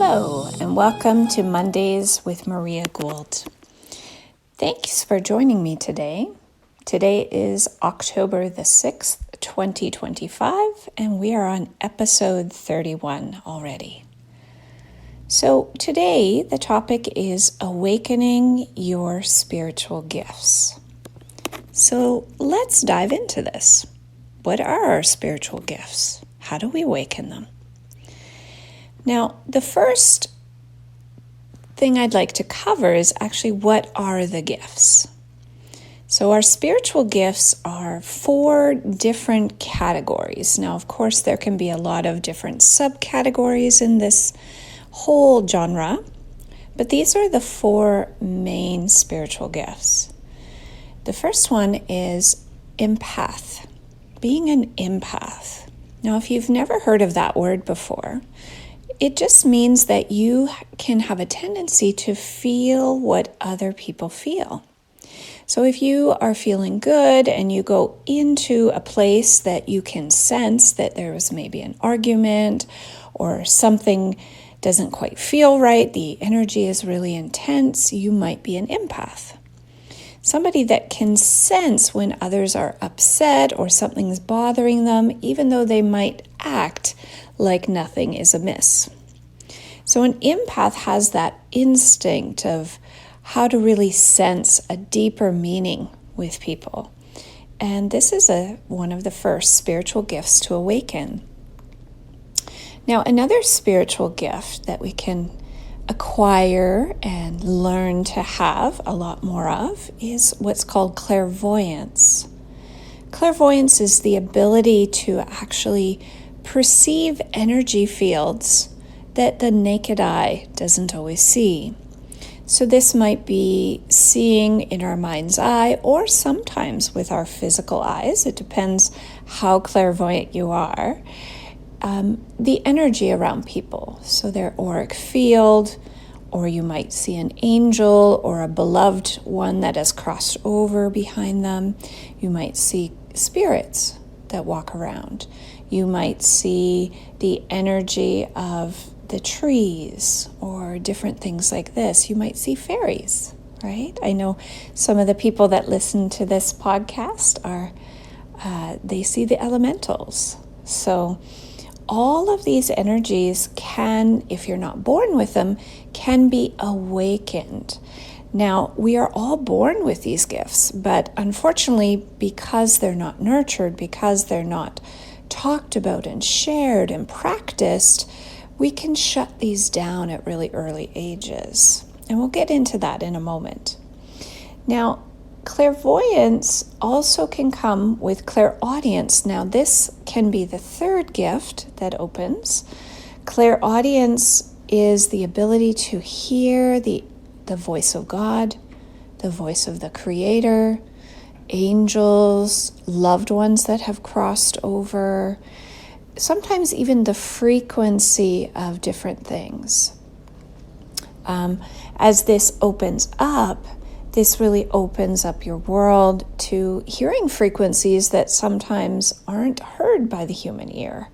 Hello, and welcome to Mondays with Maria Gould. Thanks for joining me today. Today is October the 6th, 2025, and we are on episode 31 already. So today, the topic is awakening your spiritual gifts. So let's dive into this. What are our spiritual gifts? How do we awaken them? Now, the first thing I'd like to cover is actually what are the gifts? So our spiritual gifts are 4 different categories. Now, of course, there can be a lot of different subcategories in this whole genre, but these are the 4 main spiritual gifts. The first one is empath, being an empath. Now, if you've never heard of that word before, it just means that you can have a tendency to feel what other people feel. So if you are feeling good and you go into a place that you can sense that there was maybe an argument or something doesn't quite feel right, the energy is really intense, you might be an empath. Somebody that can sense when others are upset or something's bothering them, even though they might act like nothing is amiss. So an empath has that instinct of how to really sense a deeper meaning with people. And this is one of the first spiritual gifts to awaken. Now, another spiritual gift that we can acquire and learn to have a lot more of is what's called clairvoyance. Clairvoyance is the ability to actually perceive energy fields that the naked eye doesn't always see. So this might be seeing in our mind's eye or sometimes with our physical eyes. It depends how clairvoyant you are. The energy around people, so their auric field, or you might see an angel or a beloved one that has crossed over behind them. You might see spirits that walk around. You might see the energy of the trees or different things like this. You might see fairies, right? I know some of the people that listen to this podcast they see the elementals. So all of these energies can, if you're not born with them, can be awakened. Now, we are all born with these gifts, but unfortunately, because they're not nurtured, because they're not talked about and shared and practiced, we can shut these down at really early ages. And we'll get into that in a moment. Now, clairvoyance also can come with clairaudience. Now, this can be the third gift that opens. Clairaudience is the ability to hear the voice of God, the voice of the Creator, angels, loved ones that have crossed over, sometimes even the frequency of different things. As this opens up, this really opens up your world to hearing frequencies that sometimes aren't heard by the human ear.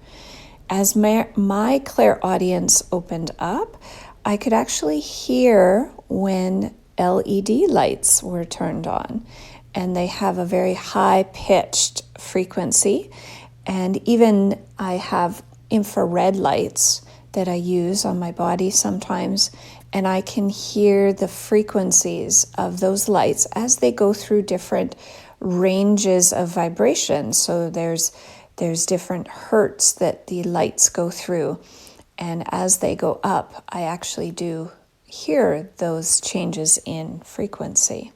As my clairaudience opened up, I could actually hear when LED lights were turned on, and they have a very high-pitched frequency. And even I have infrared lights that I use on my body sometimes, and I can hear the frequencies of those lights as they go through different ranges of vibration. So there's different hertz that the lights go through, and as they go up, I actually do hear those changes in frequency.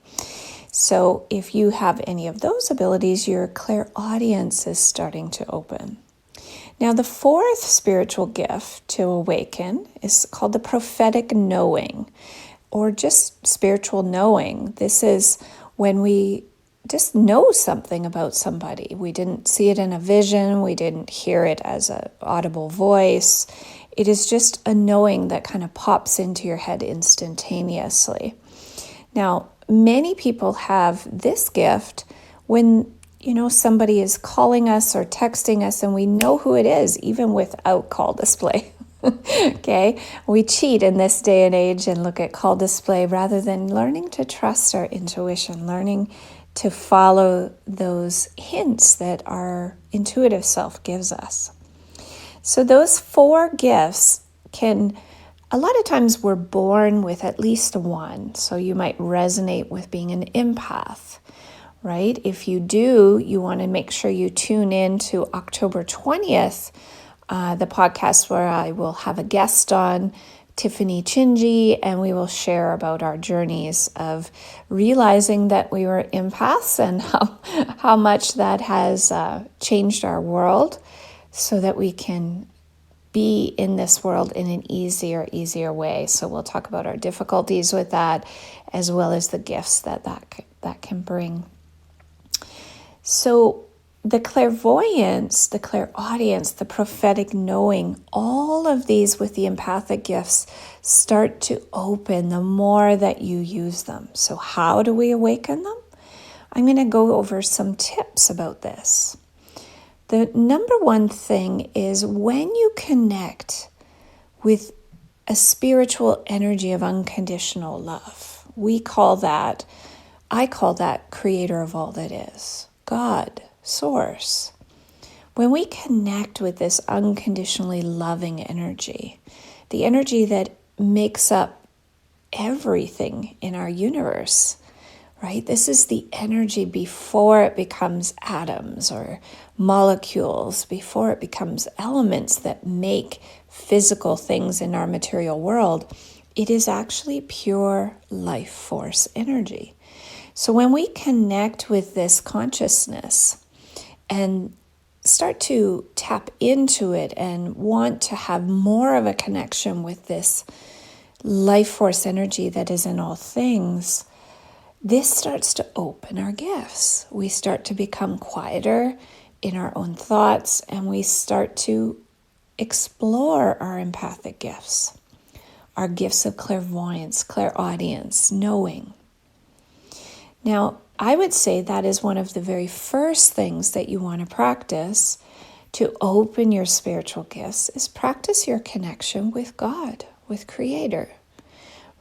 So if you have any of those abilities, your clairaudience is starting to open. Now, the fourth spiritual gift to awaken is called the prophetic knowing, or just spiritual knowing. This is when we just know something about somebody. We didn't see it in a vision. We didn't hear it as an audible voice. It is just a knowing that kind of pops into your head instantaneously. Now, many people have this gift when somebody is calling us or texting us and we know who it is, even without call display. Okay, we cheat in this day and age and look at call display rather than learning to trust our intuition, learning to follow those hints that our intuitive self gives us. So those 4 gifts a lot of times we're born with at least one. So you might resonate with being an empath, right? If you do, you want to make sure you tune in to October 20th, the podcast where I will have a guest on, Tiffany Chinji, and we will share about our journeys of realizing that we were empaths and how much that has changed our world so that we can be in this world in an easier way. So we'll talk about our difficulties with that as well as the gifts that can bring. So the clairvoyance, the clairaudience, the prophetic knowing, all of these with the empathic gifts start to open the more that you use them. So how do we awaken them? I'm going to go over some tips about this. The number one thing is when you connect with a spiritual energy of unconditional love. I call that creator of all that is, God, source. When we connect with this unconditionally loving energy, the energy that makes up everything in our universe, right? This is the energy before it becomes atoms or molecules, before it becomes elements that make physical things in our material world. It is actually pure life force energy. So when we connect with this consciousness and start to tap into it and want to have more of a connection with this life force energy that is in all things, this starts to open our gifts. We start to become quieter in our own thoughts, and we start to explore our empathic gifts, our gifts of clairvoyance, clairaudience, knowing. Now, I would say that is one of the very first things that you want to practice to open your spiritual gifts is practice your connection with God, with Creator,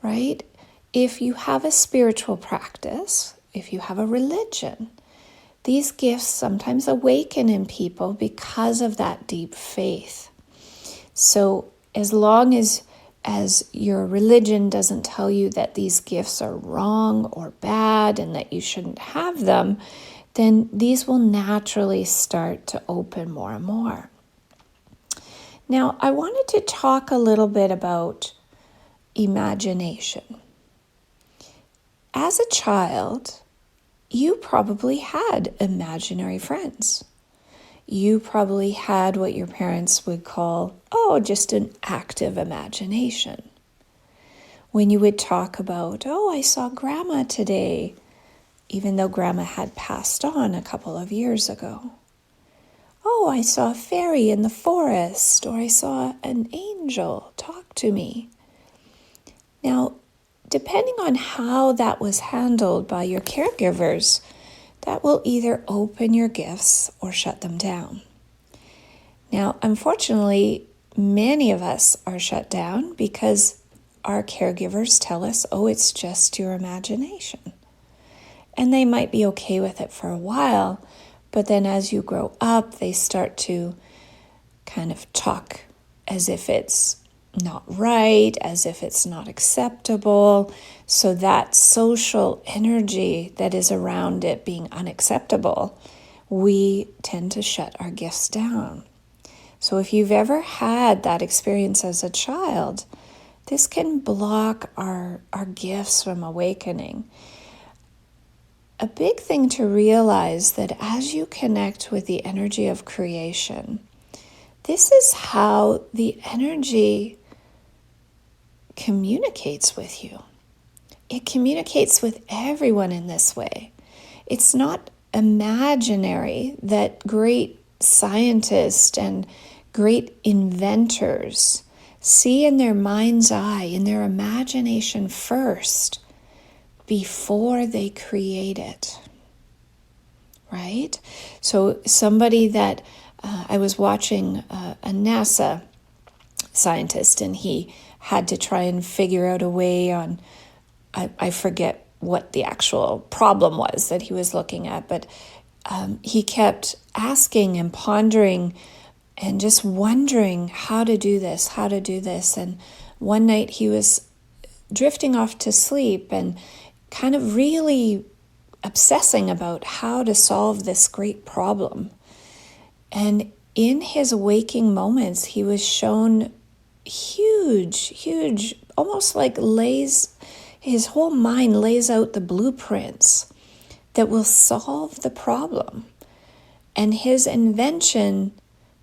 right? If you have a spiritual practice, if you have a religion, these gifts sometimes awaken in people because of that deep faith. So as long as your religion doesn't tell you that these gifts are wrong or bad and that you shouldn't have them, then these will naturally start to open more and more. Now, I wanted to talk a little bit about imagination. As a child, you probably had imaginary friends. You probably had what your parents would call, just an active imagination. When you would talk about, I saw Grandma today, even though Grandma had passed on a couple of years ago. I saw a fairy in the forest, or I saw an angel talk to me. Now, depending on how that was handled by your caregivers, that will either open your gifts or shut them down. Now, unfortunately, many of us are shut down because our caregivers tell us, it's just your imagination. And they might be okay with it for a while, but then as you grow up, they start to kind of talk as if it's not right, as if it's not acceptable. So that social energy that is around it being unacceptable, we tend to shut our gifts down. So if you've ever had that experience as a child, this can block our gifts from awakening. A big thing to realize that as you connect with the energy of creation, this is how the energy communicates with you. It communicates with everyone in this way. It's not imaginary that great scientists and great inventors see in their mind's eye, in their imagination first, before they create it, right? So somebody that I was watching a NASA scientist, and he had to try and figure out a way on, I forget what the actual problem was that he was looking at, but he kept asking and pondering and just wondering how to do this. And one night he was drifting off to sleep and kind of really obsessing about how to solve this great problem. And in his waking moments, he was shown huge, almost like his whole mind lays out the blueprints that will solve the problem. And his invention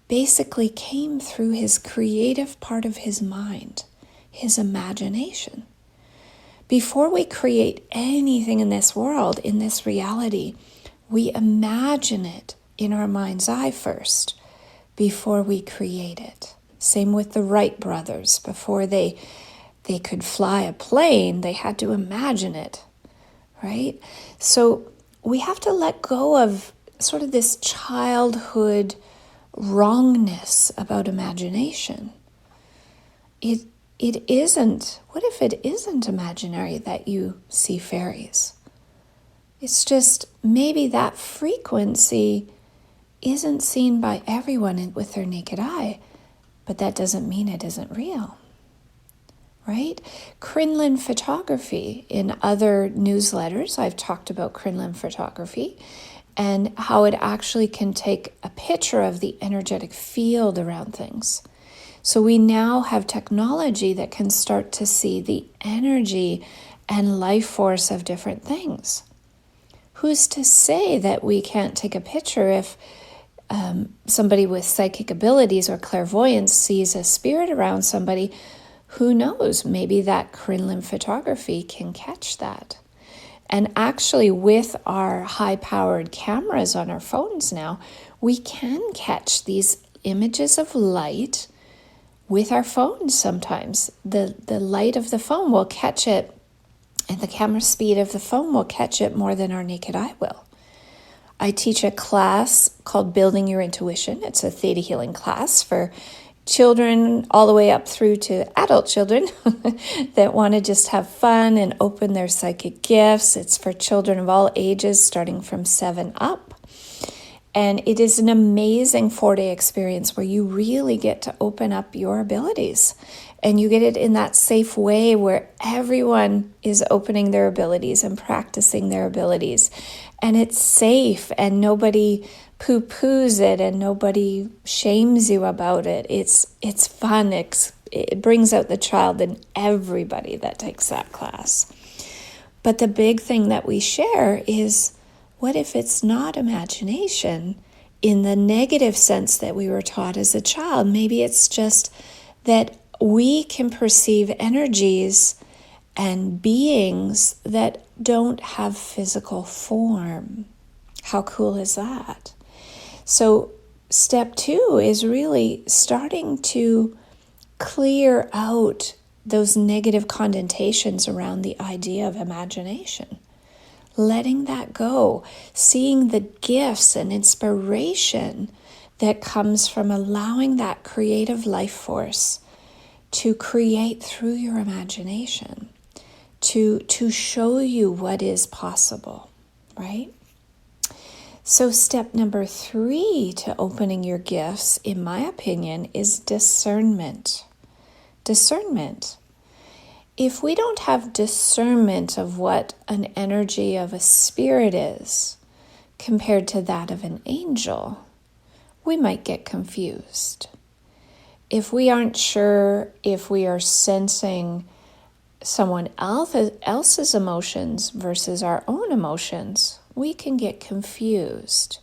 basically came through his creative part of his mind, his imagination. Before we create anything in this world, in this reality, we imagine it in our mind's eye first before we create it. Same with the Wright brothers. Before they could fly a plane, they had to imagine it, right? So we have to let go of sort of this childhood wrongness about imagination. It isn't. What if it isn't imaginary that you see fairies? It's just maybe that frequency isn't seen by everyone with their naked eye, but that doesn't mean it isn't real, right? Crinoline photography. In other newsletters, I've talked about crinoline photography and how it actually can take a picture of the energetic field around things. So we now have technology that can start to see the energy and life force of different things. Who's to say that we can't take a picture if somebody with psychic abilities or clairvoyance sees a spirit around somebody? Who knows? Maybe that crinoline photography can catch that. And actually, with our high-powered cameras on our phones now, we can catch these images of light with our phones sometimes. The light of the phone will catch it, and the camera speed of the phone will catch it more than our naked eye will. I teach a class called Building Your Intuition. It's a theta healing class for children all the way up through to adult children that want to just have fun and open their psychic gifts. It's for children of all ages, starting from 7 up. And it is an amazing 4-day experience where you really get to open up your abilities. And you get it in that safe way where everyone is opening their abilities and practicing their abilities. And it's safe and nobody poo-poos it and nobody shames you about it. It's fun. It brings out the child in everybody that takes that class. But the big thing that we share is, what if it's not imagination in the negative sense that we were taught as a child? Maybe it's just that we can perceive energies and beings that don't have physical form. How cool is that? So step 2 is really starting to clear out those negative connotations around the idea of imagination. Letting that go, seeing the gifts and inspiration that comes from allowing that creative life force to create through your imagination, to show you what is possible, right? So step number 3 to opening your gifts, in my opinion, is discernment. Discernment. If we don't have discernment of what an energy of a spirit is compared to that of an angel, we might get confused. If we aren't sure if we are sensing someone else's emotions versus our own emotions, we can get confused.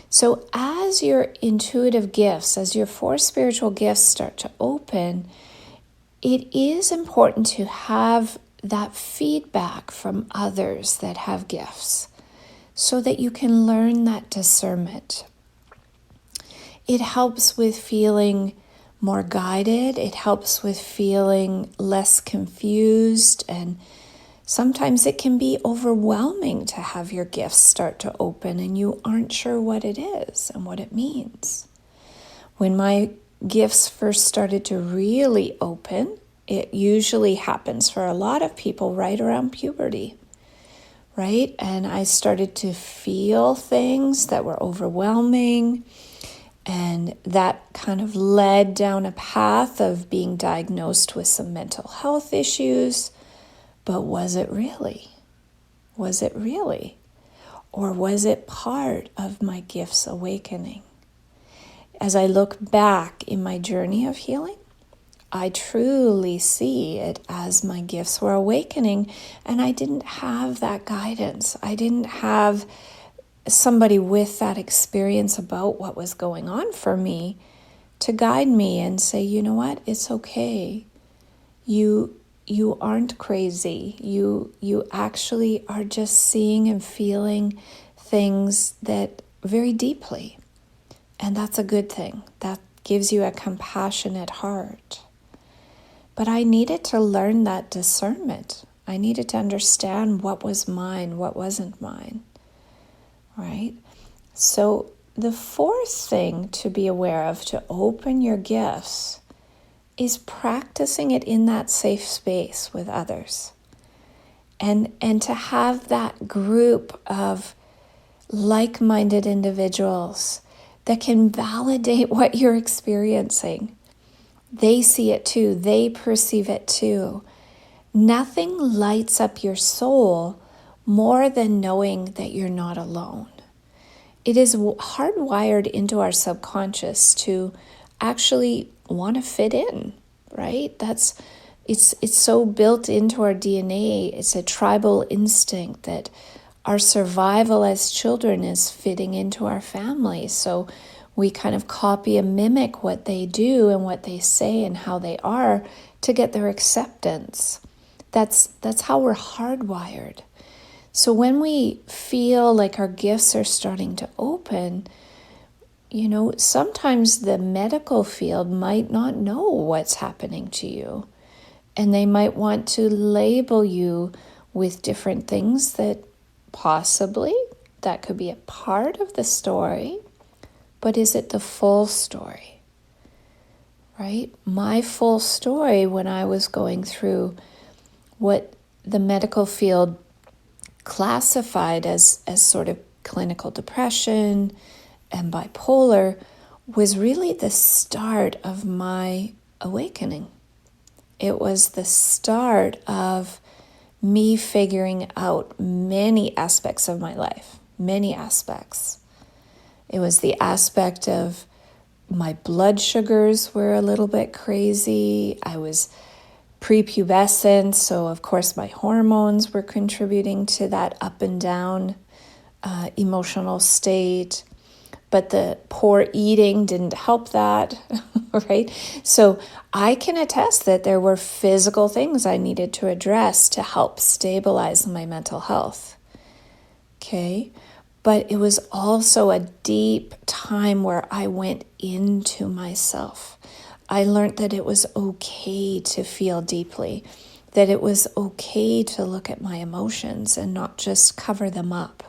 So as your intuitive gifts, as your 4 spiritual gifts start to open, it is important to have that feedback from others that have gifts so that you can learn that discernment. It helps with feeling more guided. It helps with feeling less confused, and sometimes it can be overwhelming to have your gifts start to open and you aren't sure what it is and what it means. When my gifts first started to really open, it usually happens for a lot of people right around puberty, right? And I started to feel things that were overwhelming, and that kind of led down a path of being diagnosed with some mental health issues. But was it really? Was it really? Or was it part of my gifts awakening? As I look back in my journey of healing, I truly see it as my gifts were awakening, and I didn't have that guidance. I didn't have somebody with that experience about what was going on for me to guide me and say, you know what, it's okay. You aren't crazy. You actually are just seeing and feeling things that very deeply. And that's a good thing. That gives you a compassionate heart. But I needed to learn that discernment. I needed to understand what was mine, what wasn't mine, right? So the fourth thing to be aware of to open your gifts is practicing it in that safe space with others. And to have that group of like-minded individuals that can validate what you're experiencing. They see it too. They perceive it too. Nothing lights up your soul more than knowing that you're not alone. It is hardwired into our subconscious to actually want to fit in, right? It's so built into our DNA. It's a tribal instinct that our survival as children is fitting into our family. So we kind of copy and mimic what they do and what they say and how they are to get their acceptance. That's how we're hardwired. So when we feel like our gifts are starting to open, sometimes the medical field might not know what's happening to you. And they might want to label you with different things that possibly that could be a part of the story. But is it the full story? Right? My full story when I was going through what the medical field classified as sort of clinical depression and bipolar was really the start of my awakening. It was the start of me figuring out many aspects of my life, many aspects. It was the aspect of my blood sugars were a little bit crazy. I was prepubescent, so of course my hormones were contributing to that up and down emotional state. But the poor eating didn't help that, right? So I can attest that there were physical things I needed to address to help stabilize my mental health, okay? But it was also a deep time where I went into myself. I learned that it was okay to feel deeply, that it was okay to look at my emotions and not just cover them up.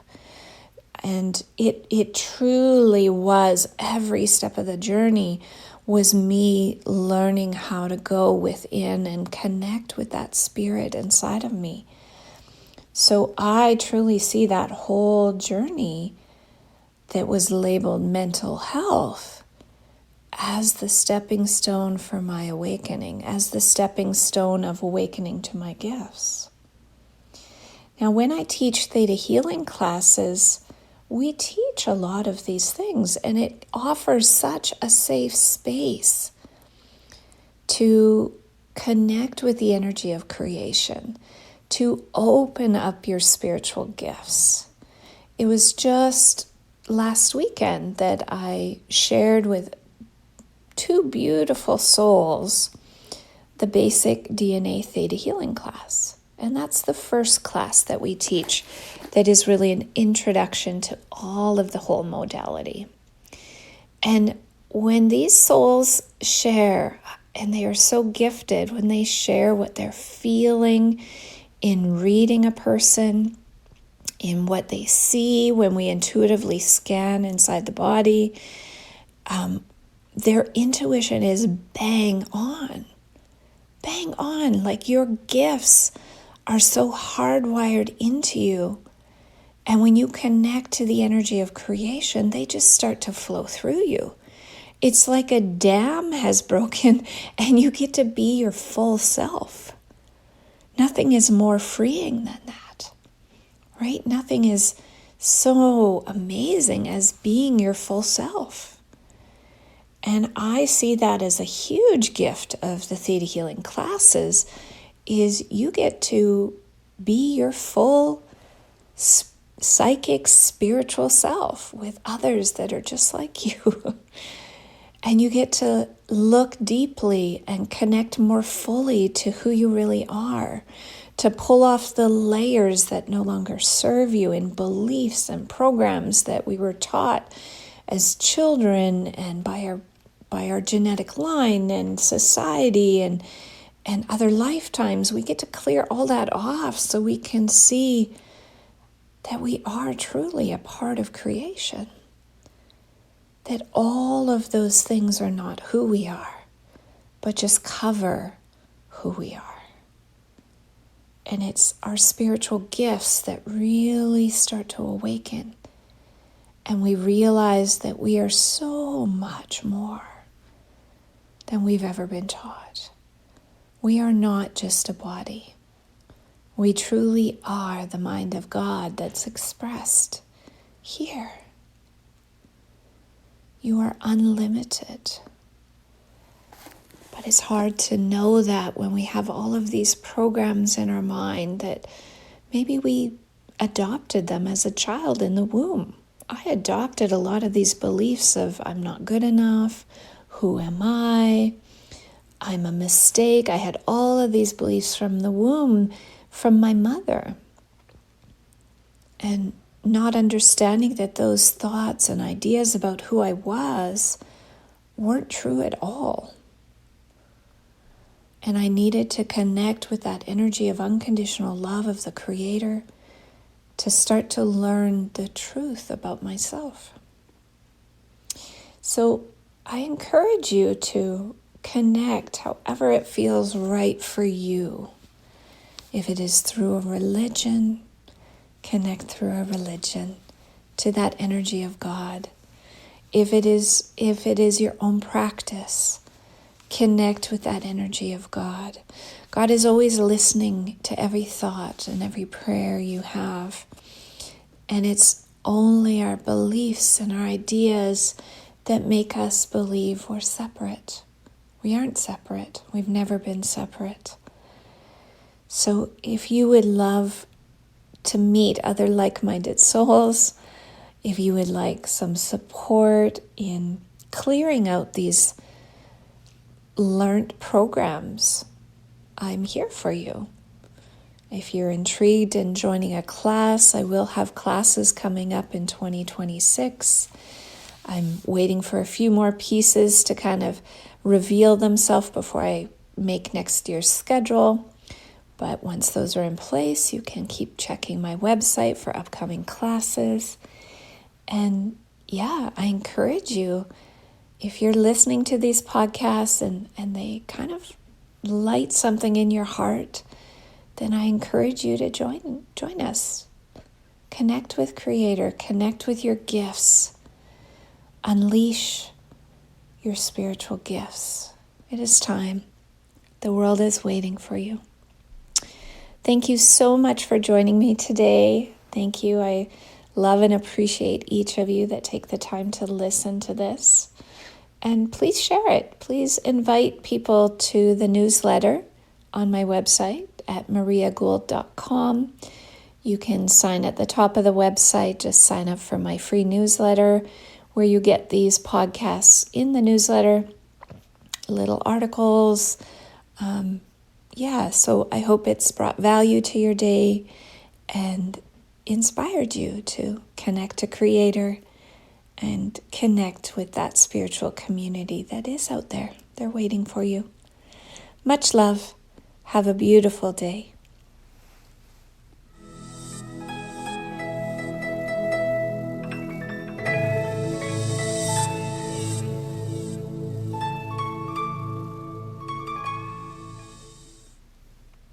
And it truly was, every step of the journey was me learning how to go within and connect with that spirit inside of me. So I truly see that whole journey that was labeled mental health as the stepping stone for my awakening, as the stepping stone of awakening to my gifts. Now, when I teach theta healing classes, we teach a lot of these things, and it offers such a safe space to connect with the energy of creation, to open up your spiritual gifts. It was just last weekend that I shared with two beautiful souls the basic DNA theta healing class. And that's the first class that we teach that is really an introduction to all of the whole modality. And when these souls share, and they are so gifted when they share what they're feeling in reading a person, in what they see when we intuitively scan inside the body, their intuition is bang on. Bang on, like your gifts are so hardwired into you. And when you connect to the energy of creation, they just start to flow through you. It's like a dam has broken and you get to be your full self. Nothing is more freeing than that, right? Nothing is so amazing as being your full self. And I see that as a huge gift of the Theta Healing classes, is you get to be your full psychic, spiritual self with others that are just like you. And you get to look deeply and connect more fully to who you really are, to pull off the layers that no longer serve you in beliefs and programs that we were taught as children and by our genetic line and society and other lifetimes. We get to clear all that off so we can see that we are truly a part of creation. That all of those things are not who we are, but just cover who we are. And it's our spiritual gifts that really start to awaken. And we realize that we are so much more than we've ever been taught. We are not just a body. We truly are the mind of God that's expressed here. You are unlimited. But it's hard to know that when we have all of these programs in our mind that maybe we adopted them as a child in the womb. I adopted a lot of these beliefs of I'm not good enough, who am I, I'm a mistake. I had all of these beliefs from the womb, from my mother. And not understanding that those thoughts and ideas about who I was weren't true at all. And I needed to connect with that energy of unconditional love of the Creator to start to learn the truth about myself. So I encourage you to connect however it feels right for you. If it is through a religion, connect through a religion to that energy of God. If it is your own practice, connect with that energy of God. God is always listening to every thought and every prayer you have. And it's only our beliefs and our ideas that make us believe we're separate. We aren't separate. We've never been separate. So if you would love to meet other like-minded souls, if you would like some support in clearing out these learned programs, I'm here for you. If you're intrigued in joining a class, I will have classes coming up in 2026. I'm waiting for a few more pieces to kind of reveal themselves before I make next year's schedule. But once those are in place, you can keep checking my website for upcoming classes. And yeah, I encourage you, if you're listening to these podcasts and they kind of light something in your heart, then I encourage you to join us. Connect with Creator, connect with your gifts. Unleash your spiritual gifts. It is time. The world is waiting for you. Thank you so much for joining me today. Thank you. I love and appreciate each of you that take the time to listen to this. And please share it. Please invite people to the newsletter on my website at mariagould.com. You can sign at the top of the website. Just sign up for my free newsletter where you get these podcasts in the newsletter, little articles. So I hope it's brought value to your day and inspired you to connect to Creator and connect with that spiritual community that is out there. They're waiting for you. Much love. Have a beautiful day.